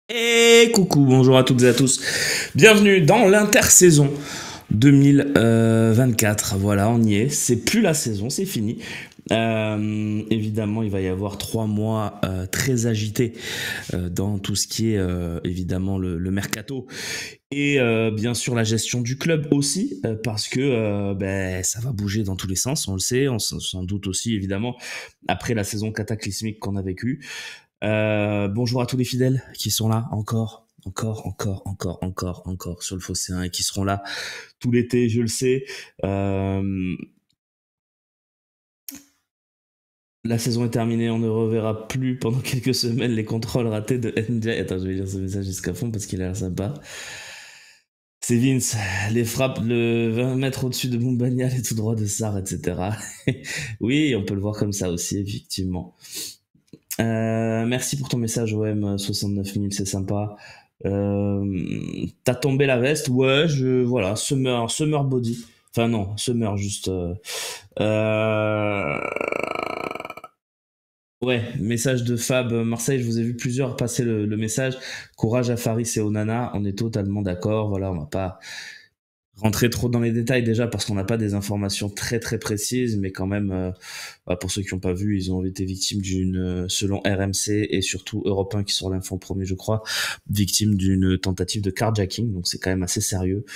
Et coucou, bonjour à toutes et à tous. Bienvenue dans l'intersaison 2024. Voilà, on y est. C'est plus la saison, c'est fini. Évidemment, il va y avoir 3 mois très agités dans tout ce qui est évidemment le mercato et bien sûr la gestion du club aussi, parce que ça va bouger dans tous les sens, on le sait, on s'en doute aussi évidemment après la saison cataclysmique qu'on a vécue. Bonjour à tous les fidèles qui sont là encore sur le Phocéen et qui seront là tout l'été, je le sais. La saison est terminée, on ne reverra plus pendant quelques semaines les contrôles ratés de NJ. Attends, je vais lire ce message jusqu'à fond parce qu'il a l'air sympa. C'est Vince, les frappes de 20 mètres au-dessus de Moumbagna, les tout droits de Sarr, etc. Oui, on peut le voir comme ça aussi, effectivement. Merci pour ton message OM 69 000, c'est sympa. T'as tombé la veste, ouais, voilà, Summer Body. Enfin non, Summer juste. Euh, ouais, message de Fab Marseille, je vous ai vu plusieurs passer le message. Courage à Faris et Onana, on est totalement d'accord. Voilà, on va pas rentrer trop dans les détails déjà parce qu'on n'a pas des informations très très précises, mais quand même, pour ceux qui n'ont pas vu, ils ont été victimes selon RMC et surtout Europe 1 qui sort l'info en premier, je crois, victimes d'une tentative de carjacking, donc c'est quand même assez sérieux.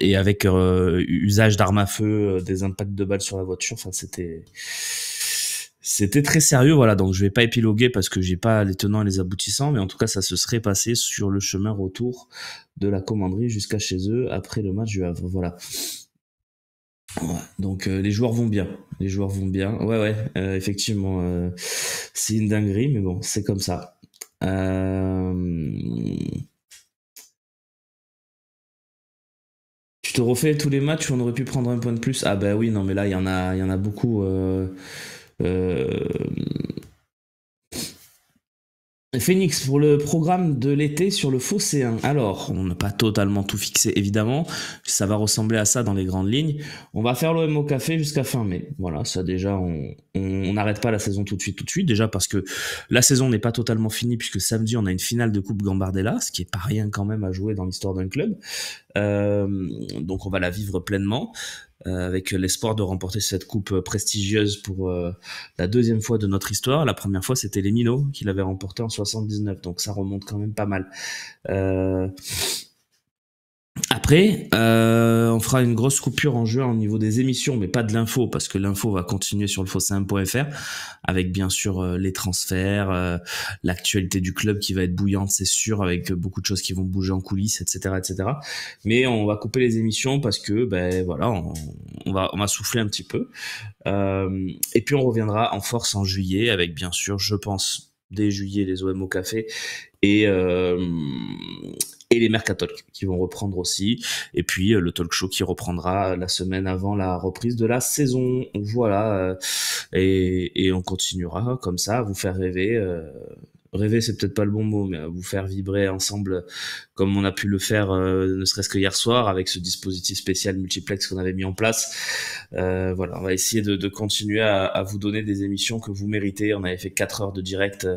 Et avec usage d'armes à feu, des impacts de balles sur la voiture, enfin c'était très sérieux, voilà, donc je vais pas épiloguer parce que j'ai pas les tenants et les aboutissants, mais en tout cas ça se serait passé sur le chemin retour de la commanderie jusqu'à chez eux après le match du Havre, voilà. Ouais, donc les joueurs vont bien, ouais, effectivement, c'est une dinguerie, mais bon, c'est comme ça. Tu te refais tous les matchs où on aurait pu prendre un point de plus? Ah bah oui, non mais là il y en a beaucoup. Euh, Phoenix, pour le programme de l'été sur le Phocéen. Alors, on n'a pas totalement tout fixé, évidemment. Ça va ressembler à ça dans les grandes lignes. On va faire l'OM au café jusqu'à fin mai. Voilà, ça déjà, on n'arrête pas la saison tout de suite. Déjà parce que la saison n'est pas totalement finie, puisque samedi, on a une finale de Coupe Gambardella, ce qui est pas rien quand même à jouer dans l'histoire d'un club. Donc on va la vivre pleinement. Avec l'espoir de remporter cette coupe prestigieuse pour la deuxième fois de notre histoire. La première fois, c'était les Minots qui l'avaient remporté en 79, donc ça remonte quand même pas mal. Après, on fera une grosse coupure en juin au niveau des émissions, mais pas de l'info, parce que l'info va continuer sur le phocéen.fr, avec bien sûr les transferts, l'actualité du club qui va être bouillante, c'est sûr, avec beaucoup de choses qui vont bouger en coulisses, etc., etc. Mais on va couper les émissions parce que, voilà, on va souffler un petit peu. Et puis on reviendra en force en juillet, avec bien sûr, je pense, dès juillet, les OM au café et les Mercatalk qui vont reprendre aussi, et puis le talk show qui reprendra la semaine avant la reprise de la saison. Voilà, et on continuera comme ça à vous faire rêver. Rêver, c'est peut-être pas le bon mot, mais à vous faire vibrer ensemble comme on a pu le faire ne serait-ce que hier soir avec ce dispositif spécial multiplex qu'on avait mis en place. Voilà, on va essayer de continuer à vous donner des émissions que vous méritez. On avait fait 4 heures de direct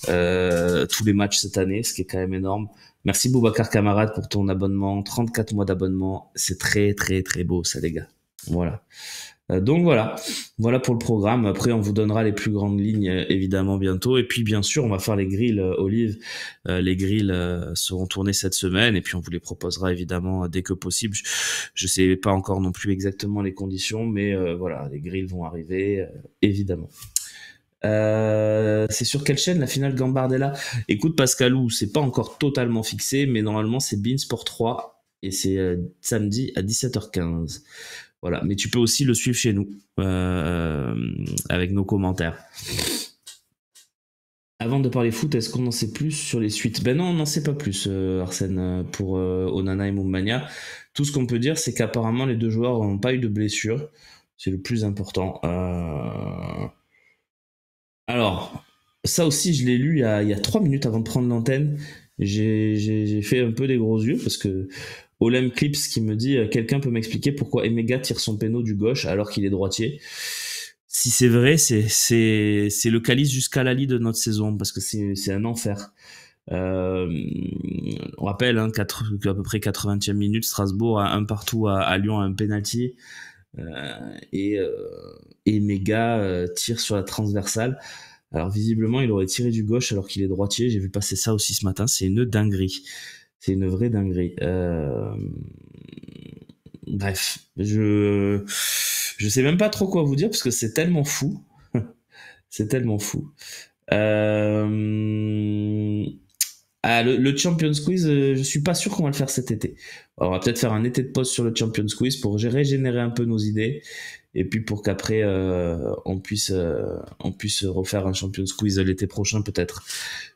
tous les matchs cette année, ce qui est quand même énorme. Merci Boubacar Camarade pour ton abonnement, 34 mois d'abonnement, c'est très très très beau ça les gars. Voilà. Donc voilà pour le programme. Après, on vous donnera les plus grandes lignes évidemment bientôt. Et puis bien sûr, on va faire les grilles Olive. Les grilles seront tournées cette semaine et puis on vous les proposera évidemment dès que possible. Je sais pas encore non plus exactement les conditions, mais voilà, les grilles vont arriver évidemment. C'est sur quelle chaîne la finale Gambardella? Écoute Pascalou, c'est pas encore totalement fixé, mais normalement c'est Beansport 3 et c'est samedi à 17h15. Voilà, mais tu peux aussi le suivre chez nous avec nos commentaires. Avant de parler foot, est-ce qu'on en sait plus sur les suites? Ben non, on n'en sait pas plus, Arsène, pour Onana et Moumania. Tout ce qu'on peut dire, c'est qu'apparemment les deux joueurs n'ont pas eu de blessure. C'est le plus important. Alors, ça aussi, je l'ai lu il y a 3 minutes avant de prendre l'antenne. J'ai fait un peu des gros yeux parce que Olem Clips qui me dit quelqu'un peut m'expliquer pourquoi Emega tire son péno du gauche alors qu'il est droitier. Si c'est vrai, c'est le calice jusqu'à la lie de notre saison parce que c'est un enfer. Euh, on rappelle qu'à peu près 80e minute, Strasbourg a un partout à Lyon à un penalty et Mega tire sur la transversale. Alors visiblement, il aurait tiré du gauche alors qu'il est droitier. J'ai vu passer ça aussi ce matin. C'est une dinguerie. C'est une vraie dinguerie. Bref, je sais même pas trop quoi vous dire parce que c'est tellement fou. C'est tellement fou. Euh, le Champions Quiz, je suis pas sûr qu'on va le faire cet été. Alors, on va peut-être faire un été de pause sur le Champions Quiz pour régénérer un peu nos idées et puis pour qu'après on puisse refaire un Champions Quiz l'été prochain peut-être.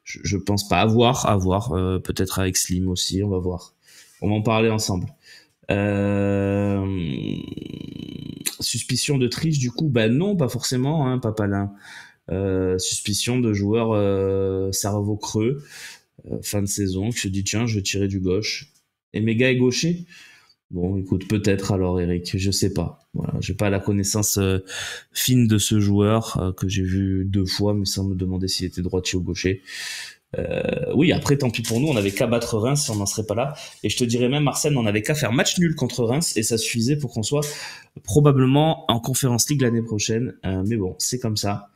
Je pense pas. À voir. Peut-être avec Slim aussi, on va voir. On va en parler ensemble. Euh... Suspicion de triche, du coup, bah non, pas forcément, hein, Papalin. Suspicion de joueur cerveau creux, fin de saison, qui se dit tiens, je vais tirer du gauche. Et Méga est gaucher. Bon, écoute, peut-être alors, Eric, je sais pas. Voilà, j'ai pas la connaissance fine de ce joueur que j'ai vu 2 fois, mais sans me demander s'il était droitier ou gaucher. Oui, après, tant pis pour nous, on avait qu'à battre Reims, on n'en serait pas là. Et je te dirais même, Marseille, on n'avait qu'à faire match nul contre Reims, et ça suffisait pour qu'on soit probablement en Conference League l'année prochaine. Mais bon, c'est comme ça.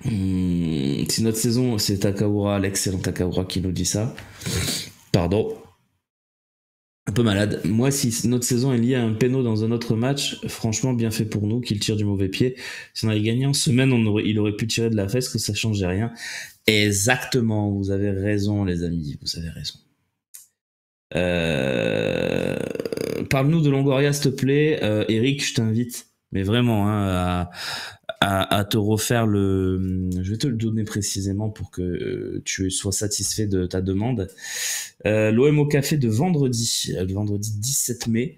Si notre saison, c'est Takahura, l'excellent Takahura qui nous dit ça. Pardon. Un peu malade. Moi, si notre saison est liée à un péno dans un autre match, franchement, bien fait pour nous qu'il tire du mauvais pied. Si on avait gagné en semaine, il aurait pu tirer de la fesse, que ça changeait rien. Exactement, vous avez raison, les amis, vous avez raison. Parle-nous de Longoria, s'il te plaît. Eric, je t'invite, mais vraiment, hein, à te refaire je vais te le donner précisément pour que tu sois satisfait de ta demande. L'OM au café de vendredi, le vendredi 17 mai.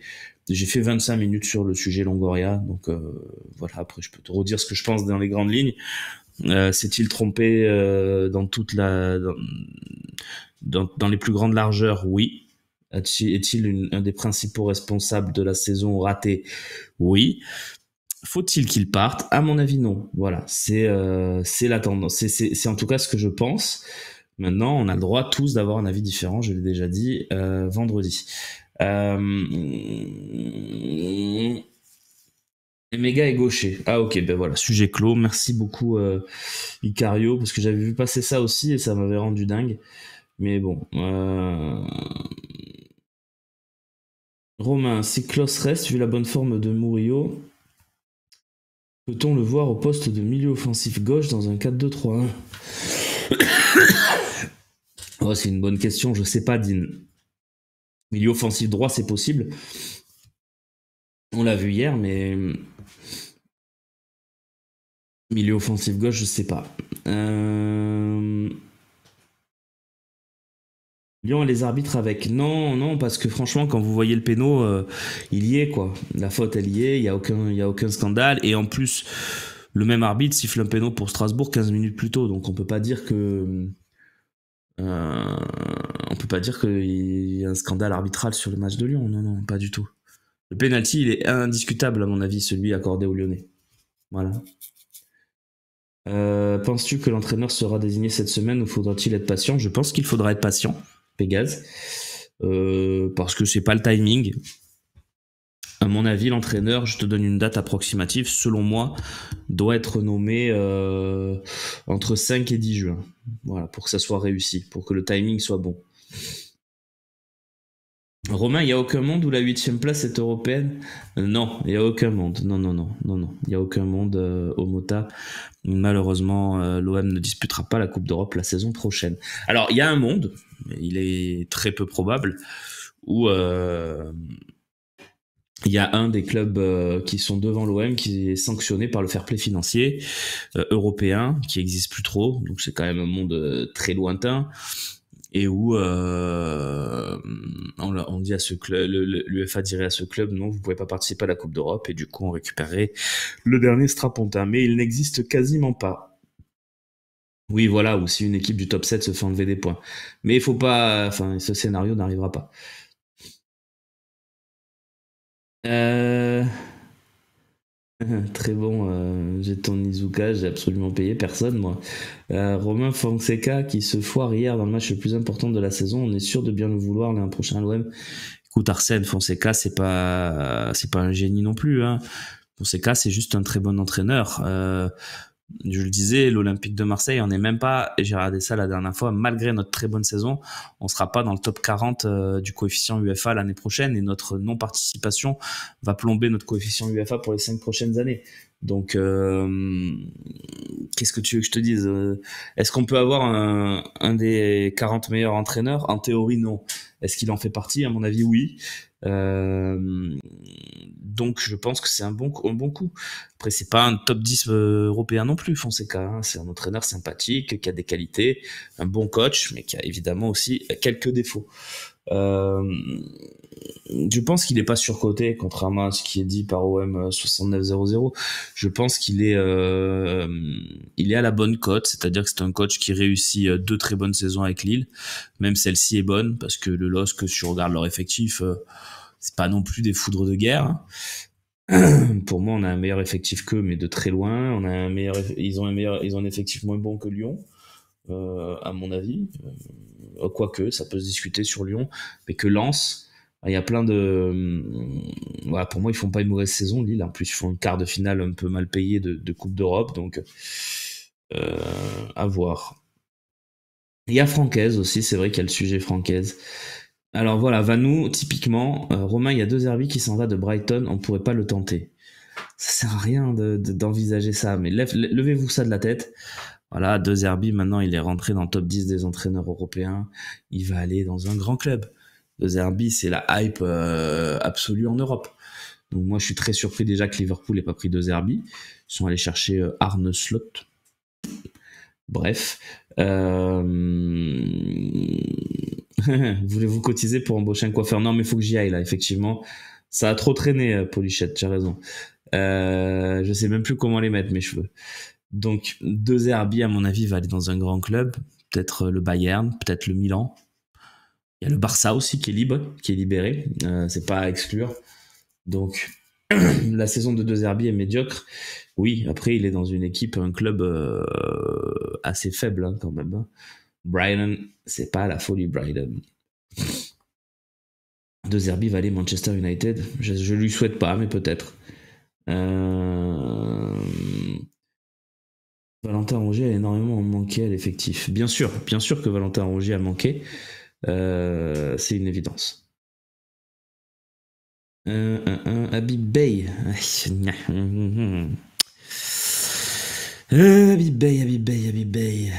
J'ai fait 25 minutes sur le sujet Longoria, donc voilà, après je peux te redire ce que je pense dans les grandes lignes. S'est-il trompé dans toute dans les plus grandes largeurs? Oui. Est-il un des principaux responsables de la saison ratée? Oui. Faut-il qu'il parte? À mon avis, non. Voilà, c'est la tendance. C'est en tout cas ce que je pense. Maintenant, on a le droit tous d'avoir un avis différent. Je l'ai déjà dit vendredi. Méga est gaucher. Ah ok, ben voilà, sujet clos. Merci beaucoup Icario, parce que j'avais vu passer ça aussi et ça m'avait rendu dingue. Mais bon. Romain, si Klaus reste, vu la bonne forme de Murillo, peut-on le voir au poste de milieu offensif gauche dans un 4-2-3-1? Oh, c'est une bonne question, je sais pas, Dean. Milieu offensif droit, c'est possible. On l'a vu hier, mais milieu offensif gauche, je sais pas. Lyon et les arbitres avec. Non, parce que franchement, quand vous voyez le péno, il y est, quoi. La faute, elle y est, il y a aucun scandale. Et en plus, le même arbitre siffle un péno pour Strasbourg 15 minutes plus tôt. Donc on peut pas dire que... on peut pas dire qu'il y a un scandale arbitral sur le match de Lyon. Non, pas du tout. Le penalty, il est indiscutable, à mon avis, celui accordé aux Lyonnais. Voilà. Penses-tu que l'entraîneur sera désigné cette semaine ou faudra-t-il être patient? Je pense qu'il faudra être patient, Pégase, parce que c'est pas le timing. À mon avis, l'entraîneur, je te donne une date approximative, selon moi, doit être nommé entre 5 et 10 juin. Voilà, pour que ça soit réussi, pour que le timing soit bon. Romain, il n'y a aucun monde où la 8e place est européenne? Non, il n'y a aucun monde. Non. Il n'y a aucun monde au Mota. Malheureusement, l'OM ne disputera pas la Coupe d'Europe la saison prochaine. Alors, il y a un monde, mais il est très peu probable, où il y a un des clubs qui sont devant l'OM qui est sanctionné par le fair play financier européen, qui n'existe plus trop. Donc, c'est quand même un monde très lointain. Et où on dit à ce club, l'UEFA dirait à ce club, non, vous pouvez pas participer à la Coupe d'Europe, et du coup on récupérerait le dernier strapontin, mais il n'existe quasiment pas. Oui, voilà, ou si une équipe du top 7 se fait enlever des points. Mais il faut pas, enfin, ce scénario n'arrivera pas. Très bon, j'ai ton Izuka, j'ai absolument payé personne moi. Romain Fonseca qui se foire hier dans le match le plus important de la saison, on est sûr de bien le vouloir l'an prochain à l'OM. Écoute Arsène, Fonseca c'est pas un génie non plus, hein. Fonseca c'est juste un très bon entraîneur. Je le disais, l'Olympique de Marseille, on n'est même pas, et j'ai regardé ça la dernière fois, malgré notre très bonne saison, on sera pas dans le top 40 du coefficient UEFA l'année prochaine, et notre non-participation va plomber notre coefficient UEFA pour les 5 prochaines années. Donc, qu'est-ce que tu veux que je te dise? Est-ce qu'on peut avoir un des 40 meilleurs entraîneurs? En théorie, non. Est-ce qu'il en fait partie? À mon avis, oui. Donc je pense que c'est un bon coup. Après c'est pas un top 10 européen non plus, Fonseca, hein. C'est un entraîneur sympathique, qui a des qualités, un bon coach, mais qui a évidemment aussi quelques défauts. Je pense qu'il est pas surcoté, contrairement à ce qui est dit par OM 6900. Je pense qu'il est à la bonne cote, c'est-à-dire que c'est un coach qui réussit 2 très bonnes saisons avec Lille. Même celle-ci est bonne, parce que le LOSC, si tu regardes leur effectif, c'est pas non plus des foudres de guerre. Pour moi, on a un meilleur effectif qu'eux, mais de très loin. Ils ont un effectif moins bon que Lyon, à mon avis. Quoique, ça peut se discuter sur Lyon, mais que Lens, il y a plein de. Voilà, pour moi, ils font pas une mauvaise saison, Lille. En plus, ils font une quart de finale un peu mal payée de Coupe d'Europe, donc à voir. Il y a Francaise aussi, c'est vrai qu'il y a le sujet Francaise. Alors voilà, Vanou, typiquement, Romain, il y a 2 Zerbi qui s'en va de Brighton, on pourrait pas le tenter. Ça sert à rien d'envisager ça, mais levez-vous ça de la tête. Voilà, De Zerbi, maintenant, il est rentré dans le top 10 des entraîneurs européens. Il va aller dans un grand club. De Zerbi, c'est la hype absolue en Europe. Donc moi, je suis très surpris déjà que Liverpool n'ait pas pris De Zerbi. Ils sont allés chercher Arne Slot. Bref. Voulez-vous cotiser pour embaucher un coiffeur? Non, mais il faut que j'y aille là, effectivement. Ça a trop traîné, Polichette, tu as raison. Je sais même plus comment les mettre, mes cheveux. Donc, De Zerbi, à mon avis, va aller dans un grand club. Peut-être le Bayern, peut-être le Milan. Il y a le Barça aussi qui est libre, qui est libéré. C'est pas à exclure. Donc, la saison de Zerbi est médiocre. Oui, après, il est dans une équipe, un club assez faible, hein, quand même. Brighton, c'est pas la folie, Brighton. De Zerbi va aller Manchester United. Je lui souhaite pas, mais peut-être. Valentin Rongier a énormément manqué à l'effectif. Bien sûr que Valentin Rongier a manqué. C'est une évidence. Habib Bey. Habib Bey.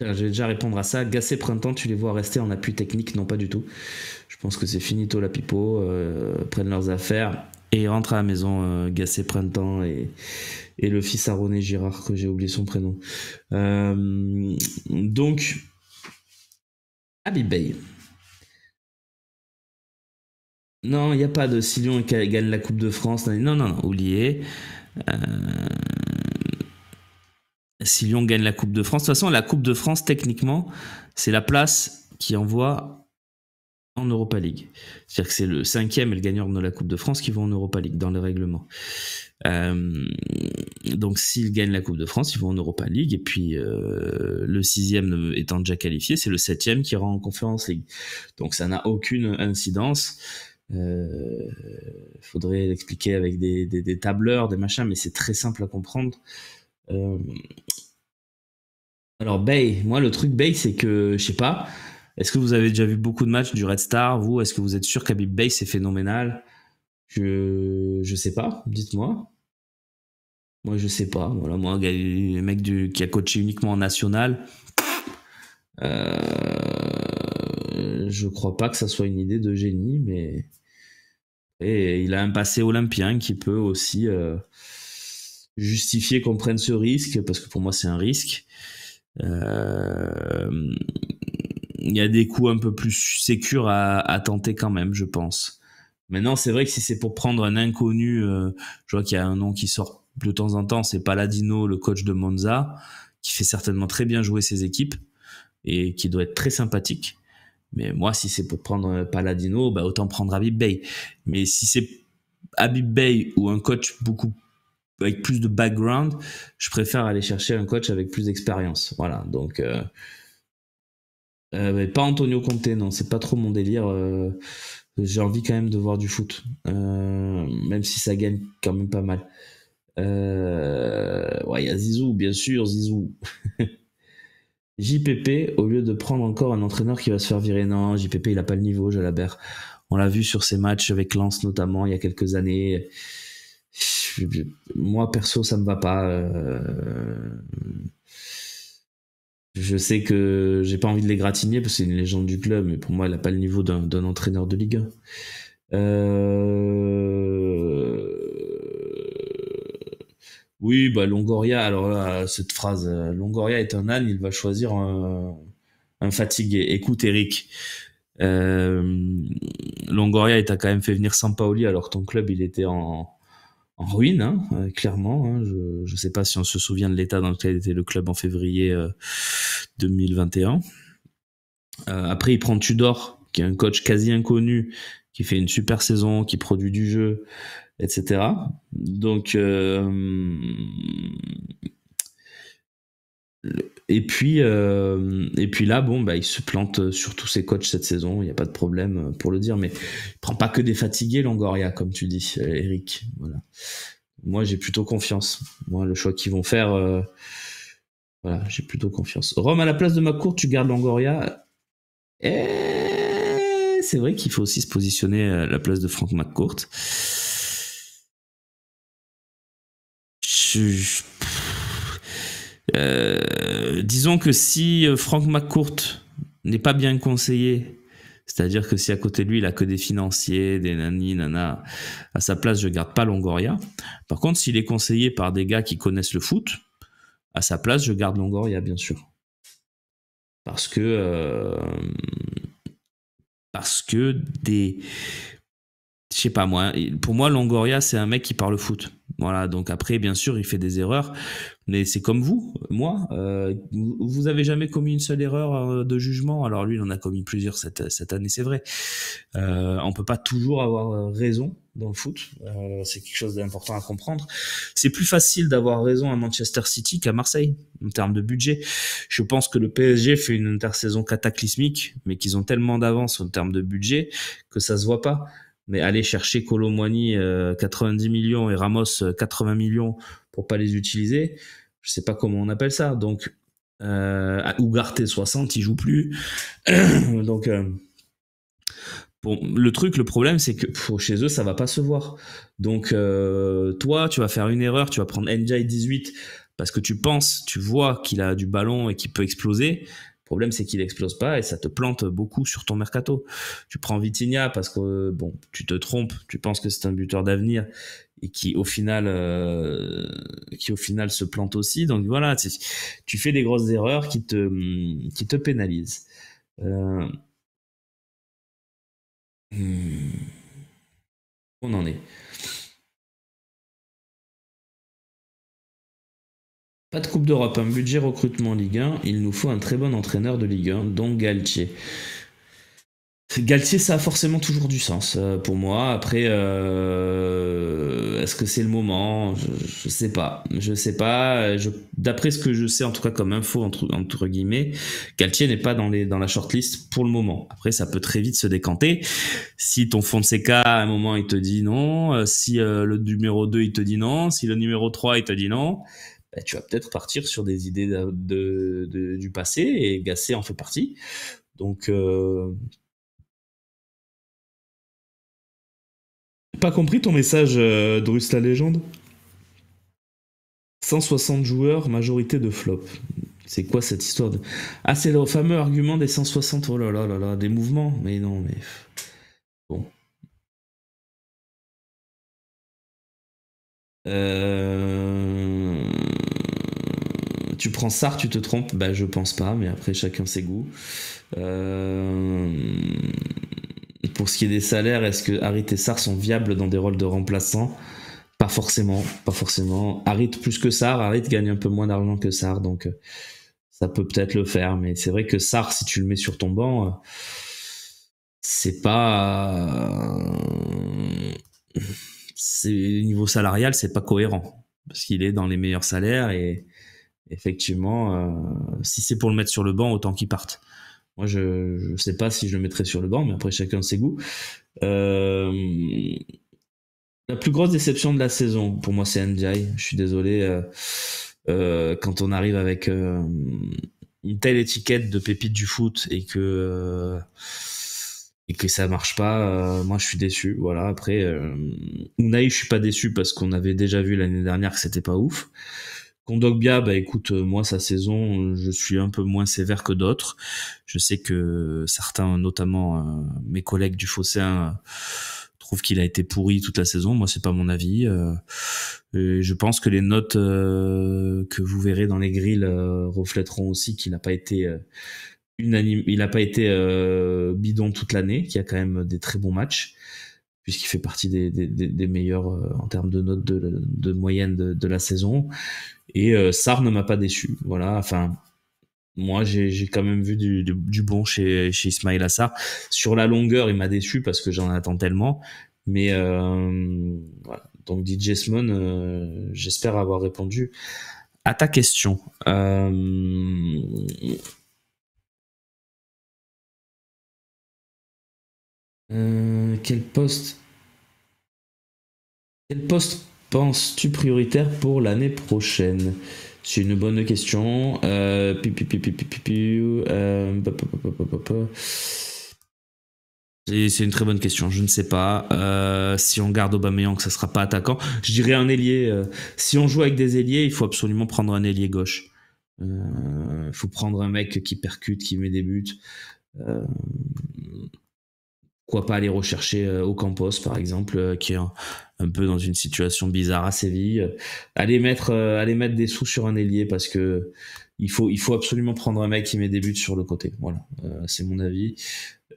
Je vais déjà répondre à ça. Gassé Printemps, tu les vois rester en appui technique? Non, pas du tout. Je pense que c'est finito la pipo. Prennent leurs affaires et rentrent à la maison. Gassé Printemps et le fils à René Girard, que j'ai oublié son prénom. Donc, Habib Bey. Non, il n'y a pas de si Lyon gagne la Coupe de France. Non, oubliez. Si Lyon gagne la Coupe de France. De toute façon, la Coupe de France, techniquement, c'est la place qui envoie en Europa League. C'est-à-dire que c'est le 5e et le gagnant de la Coupe de France qui vont en Europa League dans les règlements. Donc s'ils gagnent la Coupe de France, ils vont en Europa League, et puis le 6e étant déjà qualifié, c'est le 7e qui ira en Conference League. Donc ça n'a aucune incidence. Faudrait l'expliquer avec des tableurs, des machins, mais c'est très simple à comprendre. Alors Bay, moi le truc Bay, c'est que je sais pas, est-ce que vous avez déjà vu beaucoup de matchs du Red Star, vous? Est-ce que vous êtes sûr qu'Habib Bey c'est phénoménal? Je sais pas, dites-moi. Moi je sais pas. Voilà, moi le mec qui a coaché uniquement en national, je crois pas que ça soit une idée de génie, mais et il a un passé olympien qui peut aussi justifier qu'on prenne ce risque, parce que pour moi c'est un risque. Il y a des coups un peu plus sécures à tenter quand même, je pense. Maintenant, c'est vrai que si c'est pour prendre un inconnu, je vois qu'il y a un nom qui sort de temps en temps, c'est Palladino, le coach de Monza, qui fait certainement très bien jouer ses équipes et qui doit être très sympathique. Mais moi, si c'est pour prendre Palladino, bah, autant prendre Habib Bey. Mais si c'est Habib Bey ou un coach avec plus de background, je préfère aller chercher un coach avec plus d'expérience. Voilà, donc mais pas Antonio Conte, non, c'est pas trop mon délire. J'ai envie quand même de voir du foot, même si ça gagne quand même pas mal. Ouais, il y a Zizou, bien sûr, Zizou. JPP, au lieu de prendre encore un entraîneur qui va se faire virer, non, JPP, il a pas le niveau, Jalabert. On l'a vu sur ses matchs avec Lens notamment il y a quelques années. Moi, perso, ça me va pas. Je sais que j'ai pas envie de l'égratigner parce que c'est une légende du club, mais pour moi, il a pas le niveau d'un entraîneur de Ligue 1. Oui, bah Longoria, alors là, cette phrase, Longoria est un âne, il va choisir un fatigué. Écoute, Eric, Longoria, t'a quand même fait venir Sampaoli alors que ton club, il était en ruine, hein, clairement. Hein. Je sais pas si on se souvient de l'état dans lequel était le club en février 2021. Après, il prend Tudor, qui est un coach quasi inconnu, qui fait une super saison, qui produit du jeu, etc. Donc, et puis là, bon, bah, il se plante sur tous ses coachs cette saison. Il n'y a pas de problème pour le dire, mais il prend pas que des fatigués, Longoria, comme tu dis, Eric. Voilà. Moi, j'ai plutôt confiance. Moi, le choix qu'ils vont faire, voilà, j'ai plutôt confiance. Rome à la place de McCourt, tu gardes Longoria. Et c'est vrai qu'il faut aussi se positionner à la place de Frank McCourt. Disons que si Frank McCourt n'est pas bien conseillé, c'est-à-dire que si à côté de lui il a que des financiers, des nani, nana, à sa place je garde pas Longoria. Par contre, s'il est conseillé par des gars qui connaissent le foot, à sa place je garde Longoria, bien sûr. Parce que je sais pas moi, pour moi Longoria c'est un mec qui parle foot. Voilà, donc après bien sûr il fait des erreurs, mais c'est comme vous, moi, vous avez jamais commis une seule erreur de jugement, alors lui il en a commis plusieurs cette année, c'est vrai. On peut pas toujours avoir raison dans le foot, c'est quelque chose d'important à comprendre. C'est plus facile d'avoir raison à Manchester City qu'à Marseille en termes de budget. Je pense que le PSG fait une intersaison cataclysmique, mais qu'ils ont tellement d'avance en termes de budget que ça se voit pas. Mais aller chercher Kolo Muani 90 millions et Ramos 80 millions pour pas les utiliser, je sais pas comment on appelle ça. Donc Ugarte 60, il joue plus. Donc bon, le problème c'est que chez eux ça va pas se voir. Donc toi tu vas faire une erreur, tu vas prendre Ndiaye 18 parce que tu vois qu'il a du ballon et qu'il peut exploser. Le problème, c'est qu'il explose pas et ça te plante beaucoup sur ton mercato. Tu prends Vitinha parce que bon, tu te trompes, tu penses que c'est un buteur d'avenir et qui au final se plante aussi. Donc voilà, tu fais des grosses erreurs qui te pénalisent. On en est. Pas de Coupe d'Europe, un budget recrutement Ligue 1, il nous faut un très bon entraîneur de Ligue 1, donc Galtier. Galtier, ça a forcément toujours du sens pour moi. Après, est-ce que c'est le moment? Je sais pas. Je sais pas. D'après ce que je sais, en tout cas comme info entre guillemets, Galtier n'est pas dans la shortlist pour le moment. Après, ça peut très vite se décanter. Si ton Fonseca, à un moment, il te dit non, si le numéro 2, il te dit non, si le numéro 3, il te dit non, bah, tu vas peut-être partir sur des idées du passé et Gasset en fait partie. Donc pas compris ton message, Drus la légende. 160 joueurs, majorité de flop. C'est quoi cette histoire de... Ah, c'est le fameux argument des 160, oh là là là là, des mouvements. Mais non, mais... Bon. Tu prends Sarr, tu te trompes? Bah, je pense pas, mais après, chacun ses goûts. Pour ce qui est des salaires, est-ce que Harit et Sarr sont viables dans des rôles de remplaçants? Pas forcément, pas forcément. Harit plus que Sarr, Harit gagne un peu moins d'argent que Sarr, donc ça peut peut-être le faire, mais c'est vrai que Sarr, si tu le mets sur ton banc, c'est pas, c'est niveau salarial, c'est pas cohérent parce qu'il est dans les meilleurs salaires et effectivement, si c'est pour le mettre sur le banc, autant qu'il parte. Moi, je sais pas si je le mettrais sur le banc, mais après chacun ses goûts. Euh, la plus grosse déception de la saison, pour moi, c'est Ndiaye. Je suis désolé. Quand on arrive avec une telle étiquette de pépite du foot et que ça marche pas, moi je suis déçu. Voilà. Après, Unai, je suis pas déçu parce qu'on avait déjà vu l'année dernière que c'était pas ouf. Kondogbia, bah écoute, moi sa saison, je suis un peu moins sévère que d'autres. Je sais que certains, notamment mes collègues du Phocéen, trouvent qu'il a été pourri toute la saison. Moi, c'est pas mon avis. Et je pense que les notes que vous verrez dans les grilles reflèteront aussi qu'il n'a pas été unanime. Il n'a pas été bidon toute l'année, qu'il y a quand même des très bons matchs puisqu'il fait partie des meilleurs en termes de notes de moyenne de la saison. Et Sarr ne m'a pas déçu. Voilà, enfin, moi j'ai quand même vu du bon chez Ismaïla Sarr. Sur la longueur, il m'a déçu parce que j'en attends tellement. Mais voilà. Donc DJ Smon, j'espère avoir répondu à ta question. Quel poste penses-tu prioritaire pour l'année prochaine? C'est une bonne question. C'est une très bonne question. Je ne sais pas. Si on garde Aubameyang, ça sera pas attaquant. Je dirais un ailier. Si on joue avec des ailiers, il faut absolument prendre un ailier gauche. Il faut prendre un mec qui percute, qui met des buts. Pourquoi pas aller rechercher Ocampos, par exemple, qui est un peu dans une situation bizarre à Séville. Aller mettre des sous sur un ailier parce que il faut absolument prendre un mec qui met des buts sur le côté. Voilà, c'est mon avis.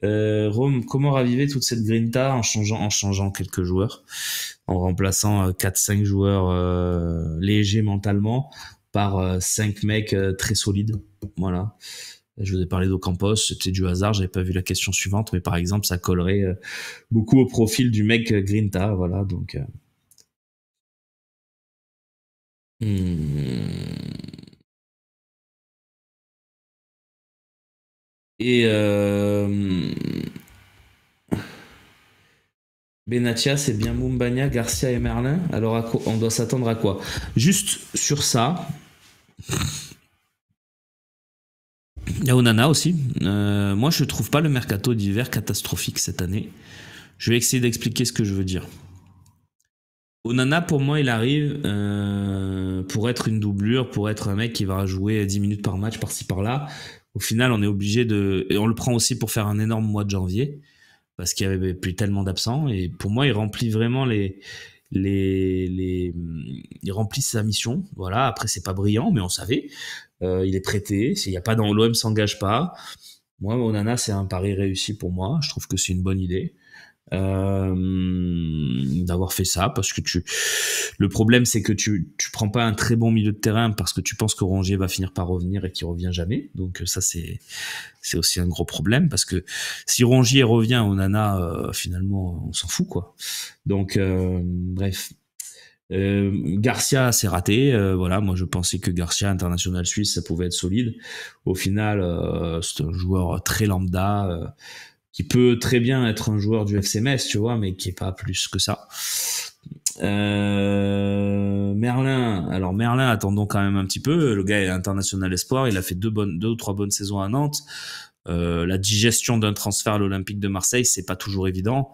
Rome, comment raviver toute cette grinta en changeant quelques joueurs, en remplaçant 4-5 joueurs légers mentalement par 5 mecs très solides. Voilà. Je vous ai parlé d'Ocampos, c'était du hasard, j'avais pas vu la question suivante, mais par exemple, ça collerait beaucoup au profil du mec Grinta, voilà, donc. Hmm. Et Benatia, c'est bien Mumbagna, Garcia et Merlin. Alors on doit s'attendre à quoi? Juste sur ça, il y a Onana aussi. Moi, je trouve pas le mercato d'hiver catastrophique cette année. Je vais essayer d'expliquer ce que je veux dire. Onana, pour moi, il arrive pour être une doublure, pour être un mec qui va jouer 10 minutes par match, par-ci, par-là. Au final, on est obligé de... Et on le prend aussi pour faire un énorme mois de janvier, parce qu'il y avait plus tellement d'absents. Et pour moi, il remplit vraiment il remplit sa mission. Voilà, après, c'est pas brillant, mais on savait. Il est prêté. Il y a pas dans l'OM s'engage pas. Moi, Onana, c'est un pari réussi pour moi. Je trouve que c'est une bonne idée d'avoir fait ça parce que le problème c'est que tu prends pas un très bon milieu de terrain parce que tu penses que Rongier va finir par revenir et qu'il revient jamais, donc ça c'est aussi un gros problème parce que si Rongier revient, Onana finalement on s'en fout quoi, donc bref. Garcia c'est raté, voilà, moi je pensais que Garcia international suisse ça pouvait être solide, au final c'est un joueur très lambda, qui peut très bien être un joueur du FC Metz, tu vois, mais qui est pas plus que ça. Merlin, alors Merlin, attendons quand même un petit peu. Le gars est international espoir, il a fait deux ou trois bonnes saisons à Nantes. La digestion d'un transfert à l'Olympique de Marseille, c'est pas toujours évident.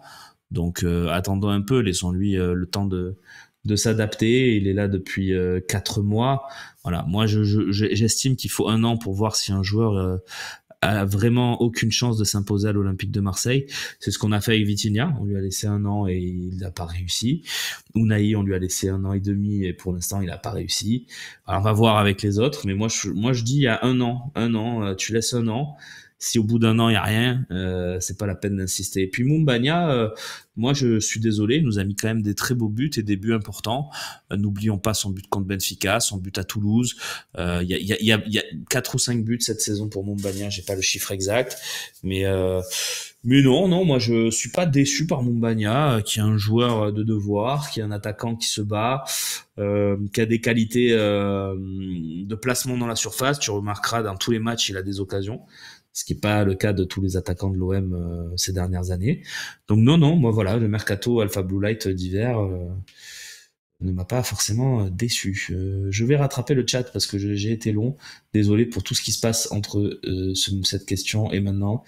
Donc attendons un peu, laissons-lui le temps de s'adapter. Il est là depuis 4 mois. Voilà, moi j'estime qu'il faut 1 an pour voir si un joueur a vraiment aucune chance de s'imposer à l'Olympique de Marseille. C'est ce qu'on a fait avec Vitinha. On lui a laissé 1 an et il n'a pas réussi. Unai, on lui a laissé 1 an et demi et pour l'instant, il n'a pas réussi. Alors, on va voir avec les autres. Mais moi, je dis il y a 1 an. Tu laisses 1 an. Si au bout d'un an il y a rien, c'est pas la peine d'insister. Et puis Mumbagna, moi je suis désolé, il nous a mis quand même des très beaux buts et des buts importants. N'oublions pas son but contre Benfica, son but à Toulouse. Il y a 4 ou 5 buts cette saison pour Mumbagna, j'ai pas le chiffre exact, mais non, moi je suis pas déçu par Mumbagna, qui est un joueur de devoir, qui est un attaquant qui se bat, qui a des qualités de placement dans la surface. Tu remarqueras dans tous les matchs il a des occasions, ce qui n'est pas le cas de tous les attaquants de l'OM ces dernières années. Donc non, moi voilà, le mercato Alpha Blue Light d'hiver ne m'a pas forcément déçu. Je vais rattraper le chat parce que j'ai été long. Désolé pour tout ce qui se passe entre cette question et maintenant.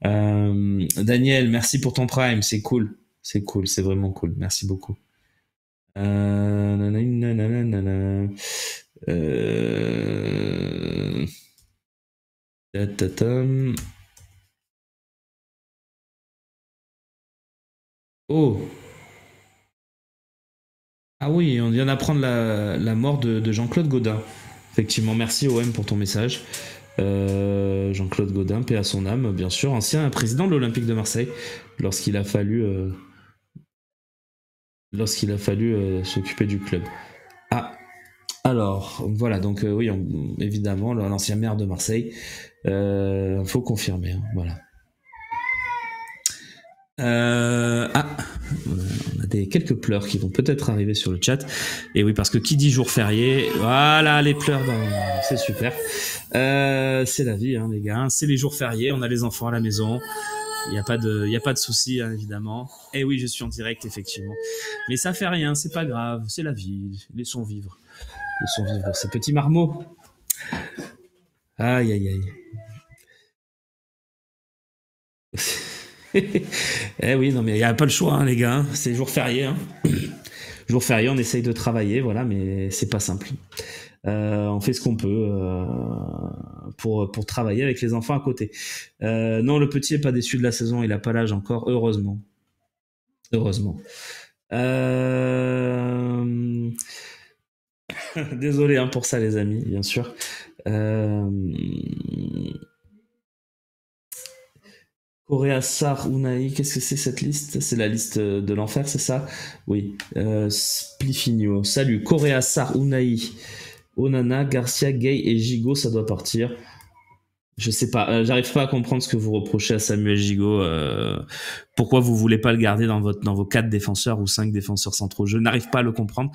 Daniel, merci pour ton prime, c'est cool, c'est vraiment cool, merci beaucoup. Oh, ah oui, on vient d'apprendre la mort de Jean-Claude Gaudin. Effectivement, merci OM pour ton message. Jean-Claude Gaudin, paix à son âme, bien sûr, ancien président de l'Olympique de Marseille, lorsqu'il a fallu s'occuper du club. Ah, alors, voilà, donc oui, évidemment, l'ancien maire de Marseille, faut confirmer, hein, voilà. On a quelques pleurs qui vont peut-être arriver sur le chat. Et oui, parce que qui dit jour férié, voilà, les pleurs, c'est super. C'est la vie, hein, les gars. C'est les jours fériés, on a les enfants à la maison. Il n'y a pas de souci, hein, évidemment. Et oui, je suis en direct, effectivement. Mais ça fait rien, c'est pas grave, c'est la vie. Laissons vivre ces petits marmots. Aïe, aïe, aïe. Eh oui, non, mais il n'y a pas le choix, hein, les gars. Hein. C'est jour férié. Hein. Jour férié, on essaye de travailler, voilà, mais c'est pas simple. On fait ce qu'on peut pour travailler avec les enfants à côté. Non, le petit est pas déçu de la saison, il a pas l'âge encore, heureusement. Désolé hein, pour ça, les amis, bien sûr. Correa, Sar, Unai, qu'est-ce que c'est cette liste? C'est la liste de l'enfer, c'est ça? Oui. Splifinho, salut. Correa, Sar, Unai, Onana, Garcia, Gay et Gigot, ça doit partir. Je sais pas, j'arrive pas à comprendre ce que vous reprochez à Samuel Gigot. Pourquoi vous voulez pas le garder dans vos 4 défenseurs ou 5 défenseurs centraux? Je n'arrive pas à le comprendre.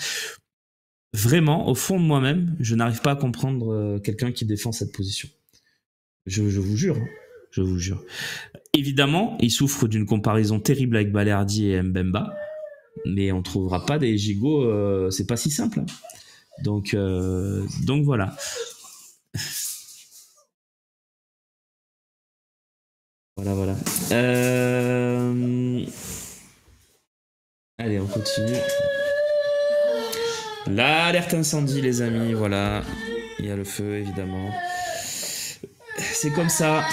Vraiment, au fond de moi-même, je n'arrive pas à comprendre quelqu'un qui défend cette position. Je vous jure. Je vous jure. Évidemment, il souffre d'une comparaison terrible avec Balerdi et Mbemba, mais on trouvera pas des gigots, c'est pas si simple. Hein. Donc voilà. Voilà. Allez, on continue. L'alerte incendie, les amis, voilà. Il y a le feu, évidemment. C'est comme ça.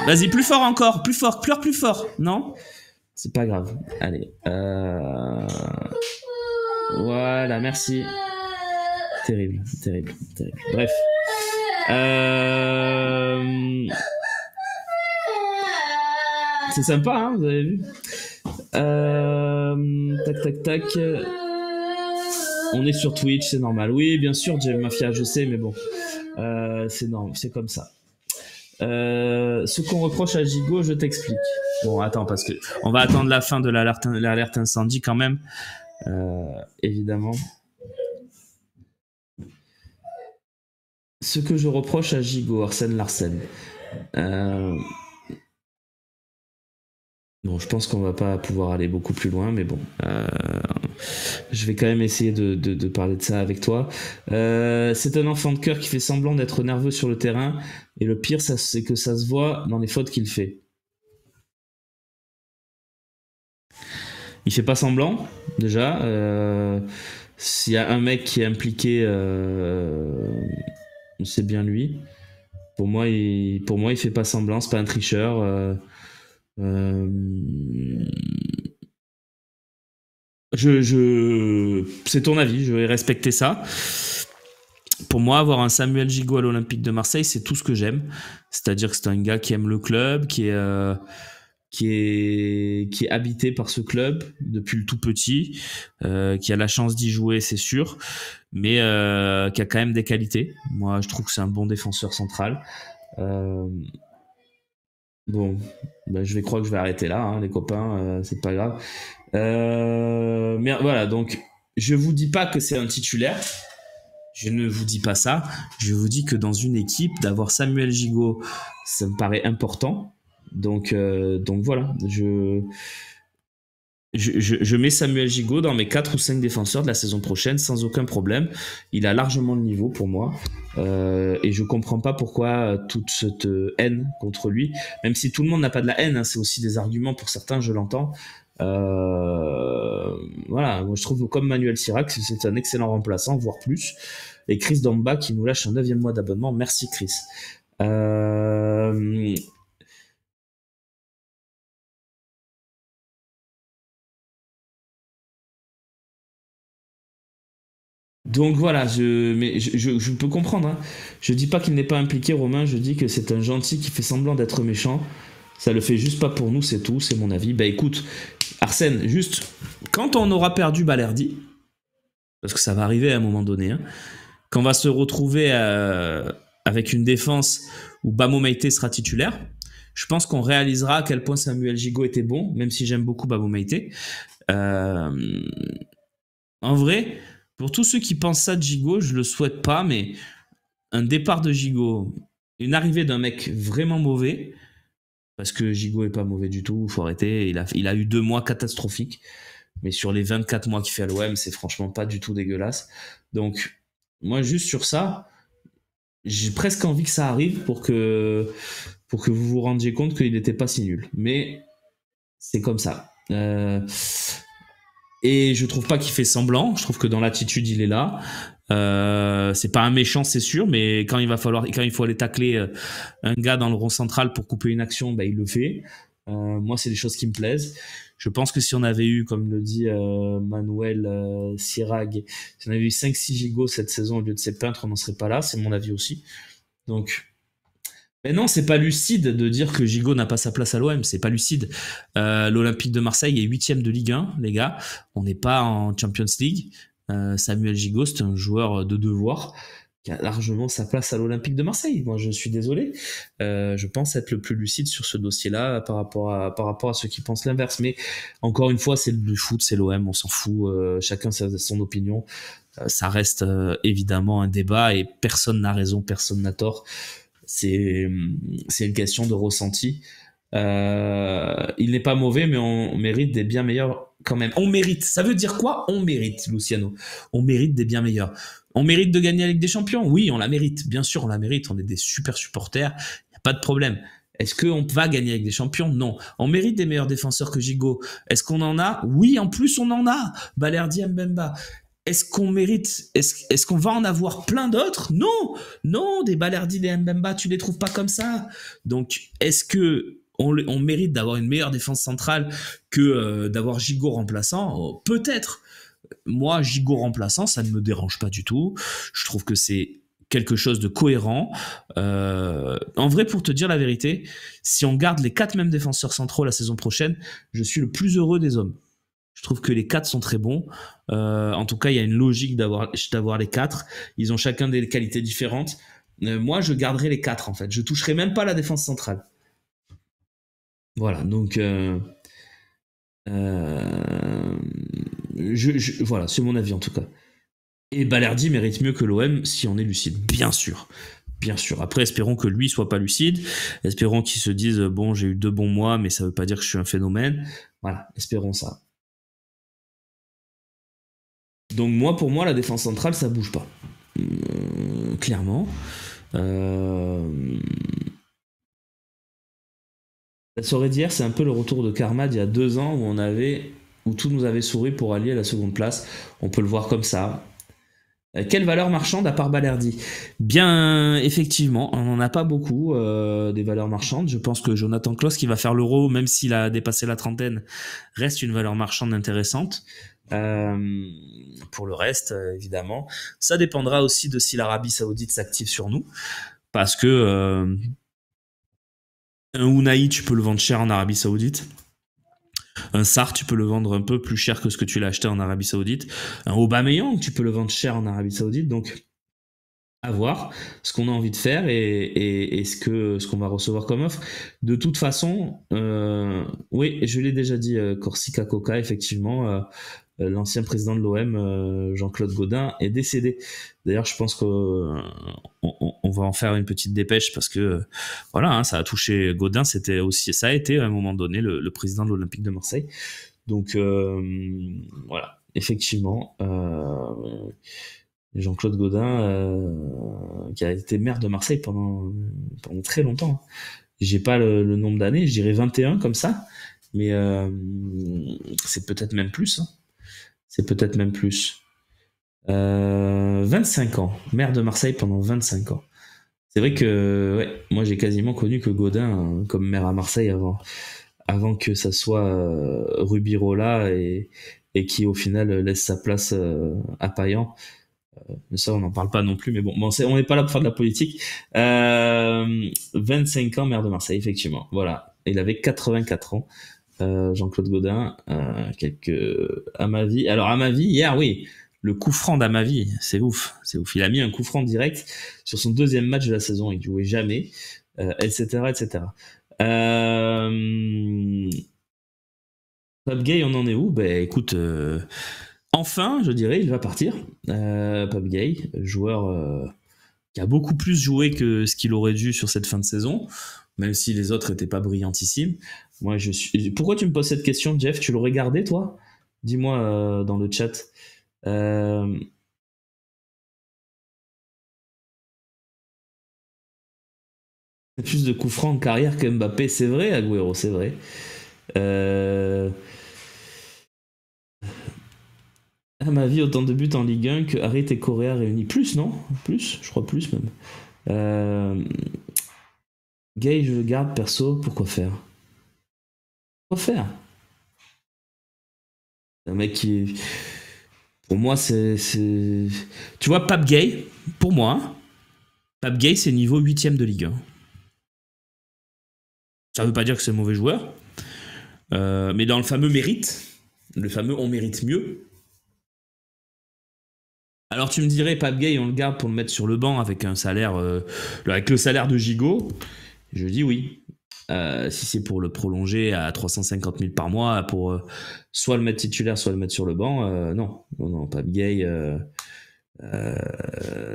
Vas-y, plus fort encore, plus fort, pleure plus fort, non? C'est pas grave. Allez. Voilà, merci. Terrible. Bref. C'est sympa, hein, vous avez vu. Tac. On est sur Twitch, c'est normal. Oui, bien sûr, Jay Mafia, je sais, mais bon. C'est normal, c'est comme ça. Ce qu'on reproche à Gigot, je t'explique. Bon, attends, parce que on va attendre la fin de l'alerte incendie quand même. Évidemment. Ce que je reproche à Gigot, Arsène Larsen. Bon, je pense qu'on va pas pouvoir aller beaucoup plus loin, mais bon. Je vais quand même essayer de parler de ça avec toi. C'est un enfant de cœur qui fait semblant d'être nerveux sur le terrain, et le pire, c'est que ça se voit dans les fautes qu'il fait. Il fait pas semblant, déjà. S'il y a un mec qui est impliqué, c'est bien lui. Pour moi, il fait pas semblant, c'est pas un tricheur. C'est ton avis, je vais respecter ça. pour moi, avoir un Samuel Gigot à l'Olympique de Marseille, c'est tout ce que j'aime. C'est-à-dire que c'est un gars qui aime le club, qui est habité par ce club depuis le tout petit, qui a la chance d'y jouer, c'est sûr, mais qui a quand même des qualités. Moi, je trouve que c'est un bon défenseur central. Euh, bon, ben, je vais croire que je vais arrêter là, hein, les copains, c'est pas grave. Mais voilà, donc je vous dis pas que c'est un titulaire. Je ne vous dis pas ça. Je vous dis que dans une équipe, d'avoir Samuel Gigot, ça me paraît important. Donc voilà, je mets Samuel Gigot dans mes 4 ou 5 défenseurs de la saison prochaine sans aucun problème. Il a largement le niveau pour moi. Et je comprends pas pourquoi toute cette haine contre lui. Même si tout le monde n'a pas de la haine, hein, c'est aussi des arguments pour certains, je l'entends. Voilà, moi je trouve comme Manuel Sirac, c'est un excellent remplaçant, voire plus. Et Chris Damba qui nous lâche un 9e mois d'abonnement. Merci Chris. Donc voilà, je peux comprendre. Hein. Je dis pas qu'il n'est pas impliqué, Romain. Je dis que c'est un gentil qui fait semblant d'être méchant. Ça le fait juste pas pour nous, c'est tout. C'est mon avis. Bah écoute, Arsène, juste quand on aura perdu Balerdi, parce que ça va arriver à un moment donné, hein, quand on va se retrouver avec une défense où Bamo Meïté sera titulaire, je pense qu'on réalisera à quel point Samuel Gigot était bon, même si j'aime beaucoup Bamo Meïté. En vrai, pour tous ceux qui pensent ça de Gigot, je le souhaite pas, mais un départ de Gigot, une arrivée d'un mec vraiment mauvais, parce que Gigot est pas mauvais du tout, faut arrêter, il a eu 2 mois catastrophiques, mais sur les 24 mois qu'il fait à l'OM, c'est franchement pas du tout dégueulasse. Donc, moi, juste sur ça, j'ai presque envie que ça arrive pour que vous vous rendiez compte qu'il n'était pas si nul. Mais c'est comme ça. Et je trouve pas qu'il fait semblant. Je trouve que dans l'attitude, il est là. C'est pas un méchant, c'est sûr, mais quand il faut aller tacler un gars dans le rond central pour couper une action, bah, il le fait. Moi, c'est des choses qui me plaisent. Je pense que si on avait eu, comme le dit Manuel Sirag, si on avait eu 5-6 gigots cette saison au lieu de ces peintres, on n'en serait pas là. C'est mon avis aussi. Donc, mais non, c'est pas lucide de dire que Gigot n'a pas sa place à l'OM. C'est pas lucide. L'Olympique de Marseille est 8e de Ligue 1, les gars. On n'est pas en Champions League. Samuel Gigot, c'est un joueur de devoir qui a largement sa place à l'Olympique de Marseille. Moi, je suis désolé. Je pense être le plus lucide sur ce dossier-là par rapport à ceux qui pensent l'inverse. Mais encore une fois, c'est le foot, c'est l'OM, on s'en fout. Chacun a son opinion. Ça reste évidemment un débat et personne n'a raison, personne n'a tort. C'est une question de ressenti. Il n'est pas mauvais, mais on mérite des bien meilleurs quand même. On mérite. Ça veut dire quoi? On mérite, Luciano. On mérite des bien meilleurs. On mérite de gagner la Ligue des Champions? Oui, on la mérite. Bien sûr, on la mérite. On est des super supporters. Il n'y a pas de problème. Est-ce qu'on va gagner avec des champions? Non. On mérite des meilleurs défenseurs que Gigot. Est-ce qu'on en a? Oui, en plus, on en a. Balerdi, Mbemba. Est-ce qu'on mérite, est-ce qu'on va en avoir plein d'autres? Non, non, des Balerdi, des Mbemba, tu les trouves pas comme ça. Donc, est-ce que on mérite d'avoir une meilleure défense centrale que d'avoir Gigot remplaçant? Oh, peut-être. Moi, Gigot remplaçant, ça ne me dérange pas du tout. Je trouve que c'est quelque chose de cohérent. En vrai, pour te dire la vérité, si on garde les 4 mêmes défenseurs centraux la saison prochaine, je suis le plus heureux des hommes. Je trouve que les 4 sont très bons. En tout cas, il y a une logique d'avoir les 4. Ils ont chacun des qualités différentes. Moi, je garderai les 4 en fait. Je toucherai même pas la défense centrale. Voilà, donc voilà, c'est mon avis en tout cas. Et Balerdi mérite mieux que l'OM si on est lucide, bien sûr. Bien sûr. Après, espérons que lui soit pas lucide. Espérons qu'il se dise bon, j'ai eu 2 bons mois, mais ça veut pas dire que je suis un phénomène. Voilà, espérons ça. Donc moi, pour moi, la défense centrale, ça bouge pas. Clairement. La soirée d'hier, c'est un peu le retour de Karma d'il y a 2 ans où tout nous avait souri pour allier à la seconde place. On peut le voir comme ça. Quelle valeur marchande à part Balerdi? Bien, effectivement, on n'en a pas beaucoup des valeurs marchandes. Je pense que Jonathan Klaus, qui va faire l'Euro, même s'il a dépassé la trentaine, reste une valeur marchande intéressante. Euh, pour le reste, évidemment, ça dépendra aussi de si l'Arabie Saoudite s'active sur nous, parce que un Unai, tu peux le vendre cher en Arabie Saoudite. Un Sarr, tu peux le vendre un peu plus cher que ce que tu l'as acheté en Arabie Saoudite. Un Aubameyang, tu peux le vendre cher en Arabie Saoudite. Donc, à voir ce qu'on a envie de faire et ce qu'on va recevoir comme offre. De toute façon, oui, je l'ai déjà dit, Corsica Coca, effectivement, l'ancien président de l'OM, Jean-Claude Gaudin, est décédé. D'ailleurs, je pense qu'on on va en faire une petite dépêche parce que voilà, hein, ça a touché Gaudin. C'était aussi, ça a été à un moment donné le président de l'Olympique de Marseille. Donc voilà, effectivement. Jean-Claude Gaudin, qui a été maire de Marseille pendant très longtemps. J'ai pas le nombre d'années, je dirais 21 comme ça, mais c'est peut-être même plus. Hein. C'est peut-être même plus. 25 ans, maire de Marseille pendant 25 ans. C'est vrai que ouais, moi j'ai quasiment connu que Gaudin comme maire à Marseille avant que ça soit Rubirola et qui au final laisse sa place à Payan. Mais ça, on n'en parle pas non plus, mais bon, on n'est pas là pour faire de la politique. 25 ans, maire de Marseille, effectivement. Voilà. Il avait 84 ans, Jean-Claude Gaudin. À ma vie. Alors, à ma vie, hier, oui, le coup franc d'à ma vie, c'est ouf. C'est ouf. Il a mis un coup franc direct sur son deuxième match de la saison. Il jouait jamais, etc., etc. Pape Gay, on en est où? Ben, écoute. Enfin, je dirais, il va partir. Pape Gay, joueur qui a beaucoup plus joué que ce qu'il aurait dû sur cette fin de saison, même si les autres n'étaient pas brillantissimes. Moi, je suis. Pourquoi tu me poses cette question, Jeff? Tu l'aurais gardé, toi? Dis-moi dans le chat. Euh... Plus de coups francs en carrière que Mbappé, c'est vrai, Agüero, c'est vrai. À ma vie, autant de buts en Ligue 1 que Harit et Correa réunis. Plus, non? Plus, je crois plus même. Gay, je le garde perso, pourquoi faire? Pourquoi faire? Un mec qui. Pour moi, c'est. Tu vois, Pape Gay, pour moi, Pape Gay, c'est niveau 8ème de Ligue 1. Ça veut pas dire que c'est un mauvais joueur, mais dans le fameux mérite, le fameux on mérite mieux. Alors tu me dirais, Pape Gay, on le garde pour le mettre sur le banc avec un salaire, avec le salaire de Gigot. Je dis oui. Si c'est pour le prolonger à 350 000 par mois, pour soit le mettre titulaire, soit le mettre sur le banc, non. Non, Pape Gay,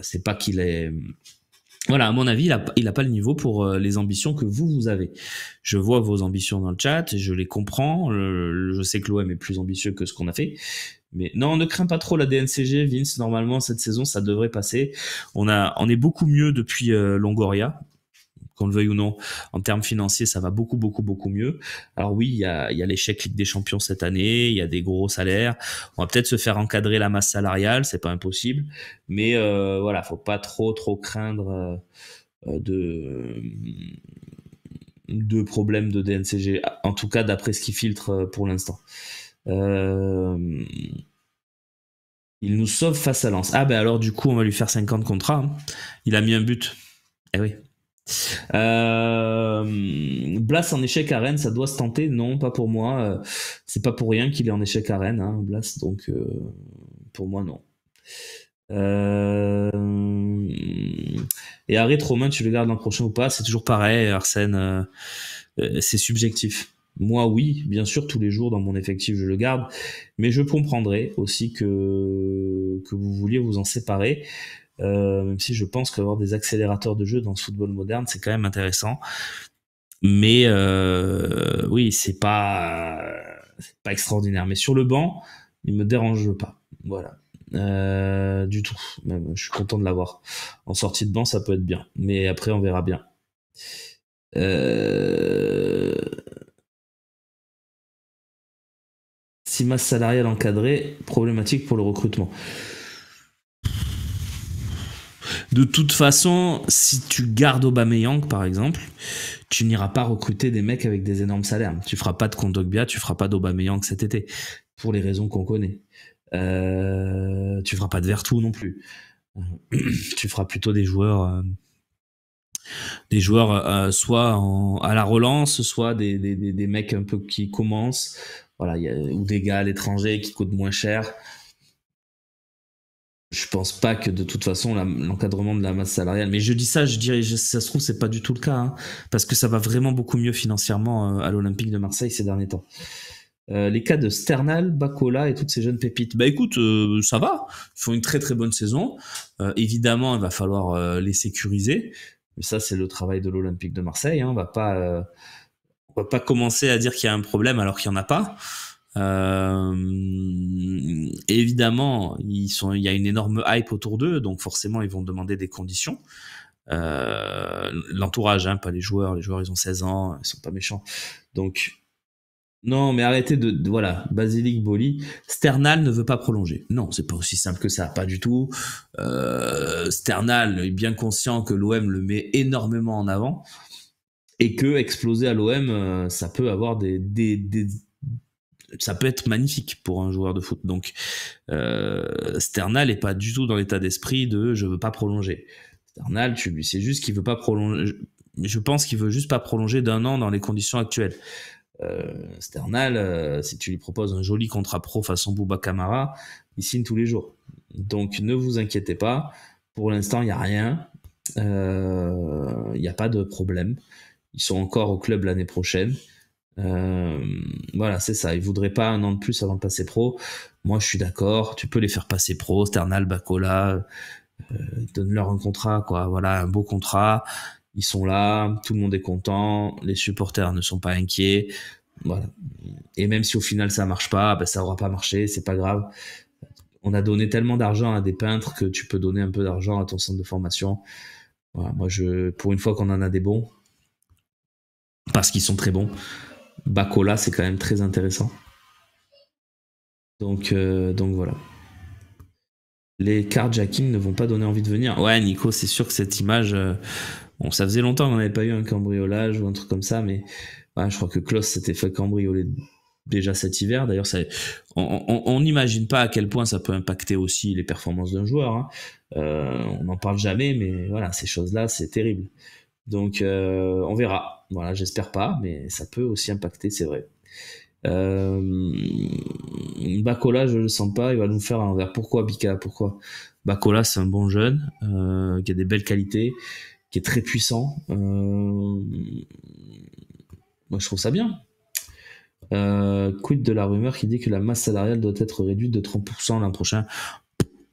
c'est pas qu'il est. Voilà, à mon avis, il a pas le niveau pour les ambitions que vous avez. Je vois vos ambitions dans le chat, je les comprends. Je sais que l'OM est plus ambitieux que ce qu'on a fait. Mais non, ne crains pas trop la DNCG, Vince. Normalement, cette saison, ça devrait passer. On est beaucoup mieux depuis Longoria. Qu'on le veuille ou non, en termes financiers, ça va beaucoup, beaucoup, beaucoup mieux. Alors oui, il y a l'échec Ligue des Champions cette année, il y a des gros salaires. On va peut-être se faire encadrer la masse salariale, c'est pas impossible. Mais voilà, faut pas trop craindre de problèmes de DNCG. En tout cas, d'après ce qui filtre pour l'instant. Il nous sauve face à Lens. Ah ben alors du coup, on va lui faire 50 contrats. Hein. Il a mis un but. Eh oui. Blas en échec à Rennes, ça doit se tenter. Non, pas pour moi. C'est pas pour rien qu'il est en échec à Rennes, hein, Blas. Donc pour moi, non. Et arrête Romain, tu le gardes l'an prochain ou pas? C'est toujours pareil, Arsène. C'est subjectif. Moi, oui, bien sûr, tous les jours dans mon effectif, je le garde. Mais je comprendrai aussi que vous vouliez vous en séparer. Même si je pense qu'avoir des accélérateurs de jeu dans ce football moderne, c'est quand même intéressant. Mais oui, c'est pas extraordinaire. Mais sur le banc, il me dérange pas. Voilà. Du tout. Même, je suis content de l'avoir. En sortie de banc, ça peut être bien. Mais après, on verra bien. Si masse salariale encadrée, problématique pour le recrutement. De toute façon, si tu gardes Aubameyang, par exemple, tu n'iras pas recruter des mecs avec des énormes salaires. Tu feras pas de Kondogbia, tu feras pas d'Aubameyang cet été, pour les raisons qu'on connaît. Tu feras pas de Vertu non plus. Tu feras plutôt des joueurs soit à la relance, soit des mecs un peu qui commencent, voilà, ou des gars à l'étranger qui coûtent moins cher. Je pense pas que de toute façon l'encadrement de la masse salariale, mais je dis ça, je dirais, ça se trouve c'est pas du tout le cas, hein, parce que ça va vraiment beaucoup mieux financièrement à l'Olympique de Marseille ces derniers temps. Les cas de Sternal, Bacola et toutes ces jeunes pépites. Bah écoute, ça va, ils font une très très bonne saison. Évidemment, il va falloir les sécuriser. Mais ça, c'est le travail de l'Olympique de Marseille. Hein. On va pas commencer à dire qu'il y a un problème alors qu'il y en a pas. Évidemment, il y a une énorme hype autour d'eux, donc forcément, ils vont demander des conditions. L'entourage, hein, pas les joueurs. Les joueurs, ils ont 16 ans, ils sont pas méchants. Donc, non, mais arrêtez voilà, Basilic Boli. Sternal ne veut pas prolonger. Non, c'est pas aussi simple que ça, pas du tout. Sternal est bien conscient que l'OM le met énormément en avant et que exploser à l'OM, ça peut avoir ça peut être magnifique pour un joueur de foot. Donc, Sternal est pas du tout dans l'état d'esprit de je veux pas prolonger. Sternal, c'est juste qu'il veut pas prolonger. Je pense qu'il veut juste pas prolonger d'1 an dans les conditions actuelles. Sternal, si tu lui proposes un joli contrat pro façon Bouba Camara, il signe tous les jours. Donc ne vous inquiétez pas, pour l'instant il n'y a rien, il n'y a pas de problème. Ils sont encore au club l'année prochaine. Voilà, c'est ça. Ils voudraient pas 1 an de plus avant de passer pro. Moi je suis d'accord, tu peux les faire passer pro, Sternal, Bacola, donne-leur un contrat, quoi. Voilà, un beau contrat. Ils sont là, tout le monde est content, les supporters ne sont pas inquiets, voilà. Et même si au final ça marche pas, ben ça aura pas marché, c'est pas grave. On a donné tellement d'argent à des peintres que tu peux donner un peu d'argent à ton centre de formation. Voilà, moi pour une fois qu'on en a des bons, parce qu'ils sont très bons. Bacola, c'est quand même très intéressant. Donc voilà. Les carjacking ne vont pas donner envie de venir. Ouais, Nico, c'est sûr que cette image. Bon, ça faisait longtemps qu'on n'avait pas eu un cambriolage ou un truc comme ça, mais ouais, je crois que Klose s'était fait cambrioler déjà cet hiver. D'ailleurs, on n'imagine pas à quel point ça peut impacter aussi les performances d'un joueur. Hein. On n'en parle jamais, mais voilà, ces choses-là, c'est terrible. Donc, on verra. Voilà, j'espère pas, mais ça peut aussi impacter, c'est vrai. Bacola, je le sens pas, il va nous faire un envers. Pourquoi Bika? Pourquoi? Bacola, c'est un bon jeune qui a des belles qualités, qui est très puissant. Moi, je trouve ça bien. Quid de la rumeur qui dit que la masse salariale doit être réduite de 30% l'an prochain?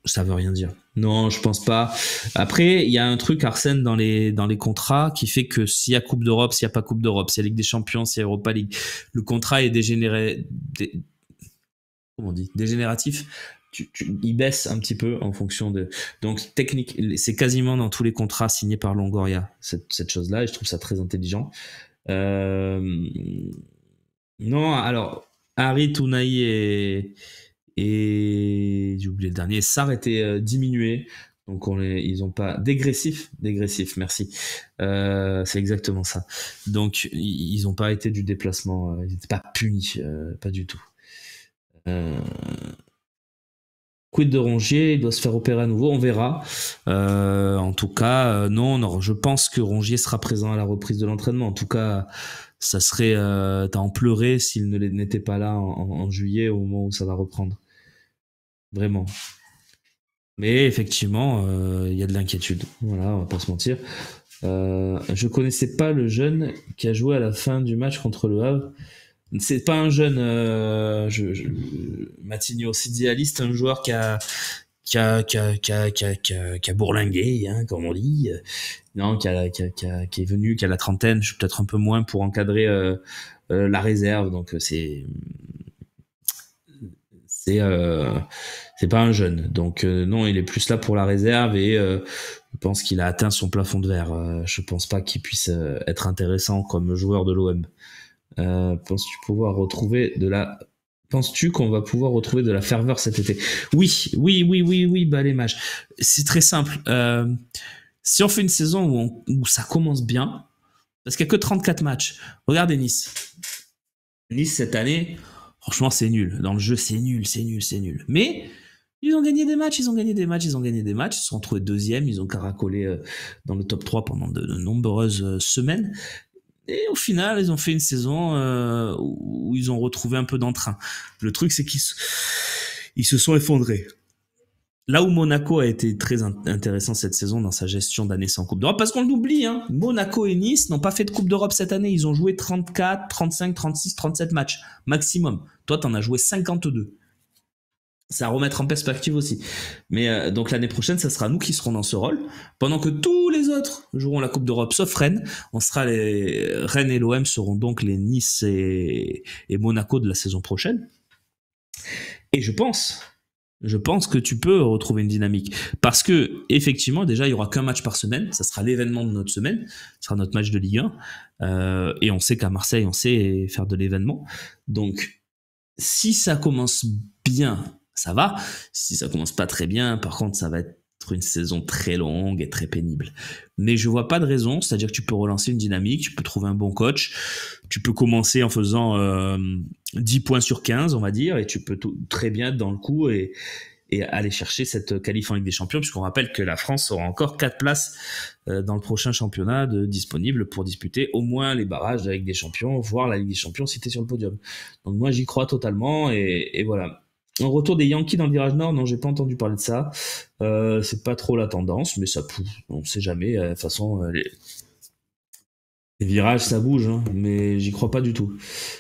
Ça veut rien dire. Non, je pense pas. Après, il y a un truc, Arsène, dans les contrats qui fait que s'il y a Coupe d'Europe, s'il n'y a pas Coupe d'Europe, s'il y a Ligue des Champions, s'il y a Europa League, le contrat est comment on dit, dégénératif. Il baisse un petit peu en fonction de. Donc, technique, c'est quasiment dans tous les contrats signés par Longoria, cette chose-là, et je trouve ça très intelligent. Non, alors, Harit, Unai et j'ai oublié le dernier, Sarr était diminué. Donc ils ont pas dégressif, merci. C'est exactement ça. Donc ils ont pas été du déplacement, ils n'étaient pas punis, pas du tout. Quid de Rongier, il doit se faire opérer à nouveau, on verra. En tout cas, non, je pense que Rongier sera présent à la reprise de l'entraînement. En tout cas, ça serait t'as en pleurer s'il n'était pas là en juillet au moment où ça va reprendre. Vraiment. Mais effectivement, il y a de l'inquiétude. Voilà, on va pas se mentir. Je connaissais pas le jeune qui a joué à la fin du match contre le Havre. C'est pas un jeune Matignon, c'est idéaliste, un joueur qui a bourlingué, hein, comme on dit. Non, qui est venu, qui a la trentaine, je suis peut-être un peu moins pour encadrer la réserve. Donc c'est pas un jeune. Donc non, il est plus là pour la réserve et je pense qu'il a atteint son plafond de verre. Je pense pas qu'il puisse être intéressant comme joueur de l'OM. Penses-tu pouvoir retrouver de la Penses-tu qu'on va pouvoir retrouver de la ferveur cet été? Oui, oui, oui, oui, oui, bah les mages. C'est très simple. Si on fait une saison où ça commence bien, parce qu'il n'y a que 34 matchs. Regardez Nice. Nice cette année, franchement, c'est nul. Dans le jeu, c'est nul, c'est nul, c'est nul. Mais ils ont gagné des matchs, ils ont gagné des matchs, ils ont gagné des matchs. Ils se sont retrouvés deuxième, ils ont caracolé dans le top 3 pendant de nombreuses semaines. Et au final, ils ont fait une saison où ils ont retrouvé un peu d'entrain. Le truc, c'est qu'ils se sont effondrés. Là où Monaco a été très intéressant cette saison dans sa gestion d'année sans Coupe d'Europe, parce qu'on l'oublie, hein, Monaco et Nice n'ont pas fait de Coupe d'Europe cette année. Ils ont joué 34, 35, 36, 37 matchs maximum. Toi, t'en as joué 52. C'est à remettre en perspective aussi. Mais donc l'année prochaine, ça sera nous qui serons dans ce rôle, pendant que tous les autres joueront la Coupe d'Europe, sauf Rennes. Rennes et l'OM seront donc les Nice et Monaco de la saison prochaine. Et je pense que tu peux retrouver une dynamique. Parce que, effectivement, déjà, il n'y aura qu'un match par semaine. Ça sera l'événement de notre semaine. Ce sera notre match de Ligue 1. Et on sait qu'à Marseille, on sait faire de l'événement. Donc, si ça commence bien, ça va. Si ça commence pas très bien, par contre, ça va être une saison très longue et très pénible. Mais je vois pas de raison, c'est-à-dire que tu peux relancer une dynamique, tu peux trouver un bon coach, tu peux commencer en faisant 10 points sur 15, on va dire, et tu peux très bien être dans le coup et aller chercher cette qualif en Ligue des Champions, puisqu'on rappelle que la France aura encore 4 places dans le prochain championnat disponibles pour disputer au moins les barrages de la Ligue des Champions, voire la Ligue des Champions si t'es sur le podium. Donc moi j'y crois totalement et voilà. En retour des Yankees dans le virage nord, non, j'ai pas entendu parler de ça. C'est pas trop la tendance, mais ça pousse. On sait jamais. De toute façon, les virages, ça bouge, hein, mais j'y crois pas du tout.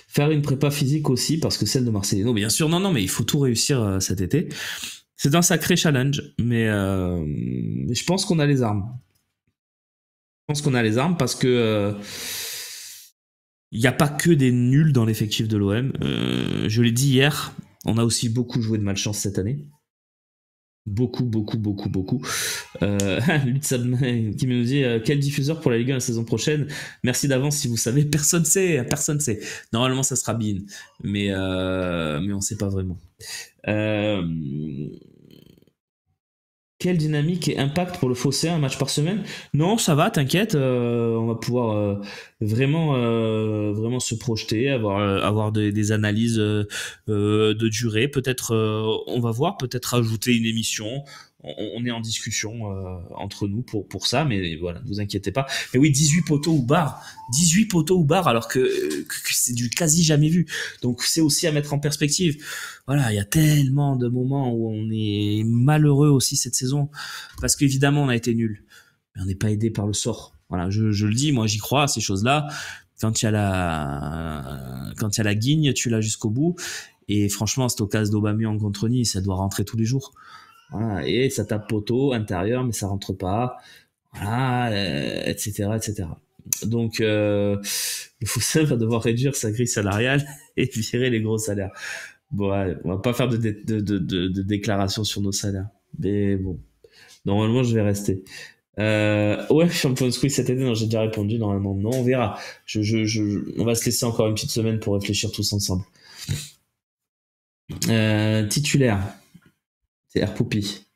Faire une prépa physique aussi, parce que celle de Marcelino, bien sûr, non, mais il faut tout réussir cet été. C'est un sacré challenge, mais je pense qu'on a les armes. Je pense qu'on a les armes parce que il n'y a pas que des nuls dans l'effectif de l'OM. Je l'ai dit hier. On a aussi beaucoup joué de malchance cette année. Beaucoup. Lutsab qui me dit quel diffuseur pour la Ligue 1 la saison prochaine. Merci d'avance si vous savez. Personne sait. Normalement, ça sera Bein, mais on sait pas vraiment. Quelle dynamique et impact pour le Fossé, un match par semaine? Non, ça va, t'inquiète, on va pouvoir vraiment se projeter, avoir des analyses de durée. Peut-être, on va voir, peut-être ajouter une émission. On est en discussion entre nous pour ça, mais voilà, ne vous inquiétez pas. Mais oui, 18 poteaux ou barres, alors que c'est du quasi jamais vu. Donc c'est aussi à mettre en perspective. Voilà, il y a tellement de moments où on est malheureux aussi cette saison, parce qu'évidemment on a été nul, mais on n'est pas aidé par le sort. Voilà, je le dis, moi j'y crois à ces choses-là. Quand il y a la guigne, tu l'as jusqu'au bout. Et franchement, cette occasion d'Aubameyang contre Nice, ça doit rentrer tous les jours. Voilà, et ça tape poteau intérieur, mais ça rentre pas. Voilà, etc. Donc, le Foussel va devoir réduire sa grille salariale et virer les gros salaires. Bon, allez, on va pas faire de déclaration sur nos salaires. Mais bon, normalement, je vais rester. Ouais, Champions Quiz cette année, non, j'ai déjà répondu. Normalement, non, on verra. On va se laisser encore une petite semaine pour réfléchir tous ensemble. Titulaire. C'est Poupi.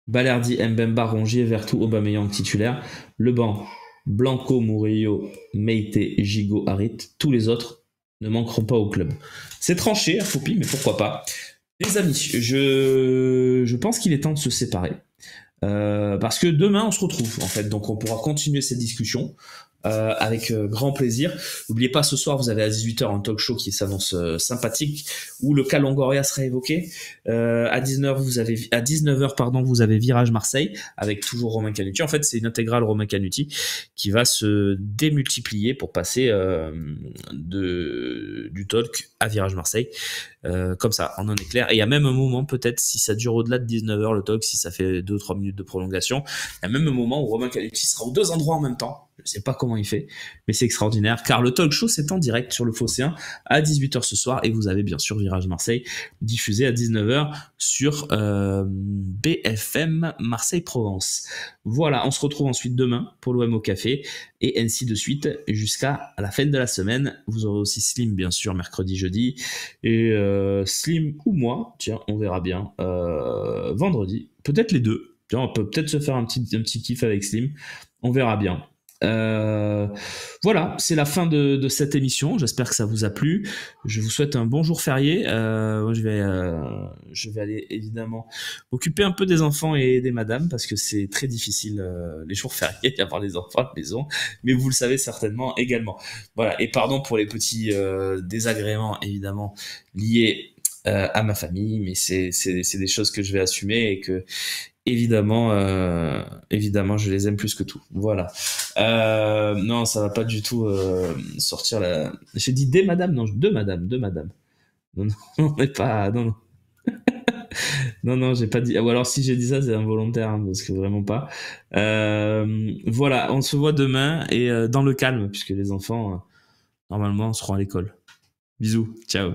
Balerdi, Mbemba, Rongier, Vertou, Aubameyang titulaire. Le banc, Blanco, Murillo, Meite, Gigot, Harit. Tous les autres ne manqueront pas au club. C'est tranché, Poupi, mais pourquoi pas. Les amis, je pense qu'il est temps de se séparer. Parce que demain, on se retrouve, en fait. Donc, on pourra continuer cette discussion. Avec grand plaisir. N'oubliez pas, ce soir, vous avez à 18h un talk show qui s'annonce sympathique, où le cas Longoria sera évoqué. À 19h, vous avez Virage Marseille, avec toujours Romain Canuti. En fait, c'est une intégrale Romain Canuti qui va se démultiplier pour passer du talk à Virage Marseille. Comme ça, on en est clair. Et il y a même un moment, peut-être, si ça dure au-delà de 19h le talk, si ça fait 2-3 minutes de prolongation, il y a même un moment où Romain Canuti sera aux deux endroits en même temps. sais pas comment il fait, mais c'est extraordinaire, car le talk show c'est en direct sur le Phocéen à 18h ce soir, et vous avez bien sûr Virage Marseille diffusé à 19h sur BFM Marseille-Provence. Voilà, on se retrouve ensuite demain pour l'OM au café, et ainsi de suite jusqu'à la fin de la semaine. Vous aurez aussi Slim bien sûr mercredi, jeudi, et Slim ou moi, tiens, on verra bien, vendredi, peut-être les deux. Tiens, on peut peut-être se faire un petit kiff avec Slim, on verra bien. Voilà, c'est la fin de cette émission. J'espère que ça vous a plu. Je vous souhaite un bon jour férié. Moi, je vais aller évidemment m'occuper un peu des enfants et des madames parce que c'est très difficile les jours fériés d'avoir les enfants à la maison. Mais vous le savez certainement également. Voilà. Et pardon pour les petits désagréments évidemment liés à ma famille, mais c'est des choses que je vais assumer et que évidemment, je les aime plus que tout. Voilà. Non, ça va pas du tout sortir la. J'ai dit des madame, non, deux madame, deux madame. Non, non, on n'est pas. Non, non. Non, non, j'ai pas dit. Ou alors si j'ai dit ça, c'est involontaire, hein, parce que vraiment pas. Voilà, on se voit demain et dans le calme, puisque les enfants, normalement, seront à l'école. Bisous, ciao.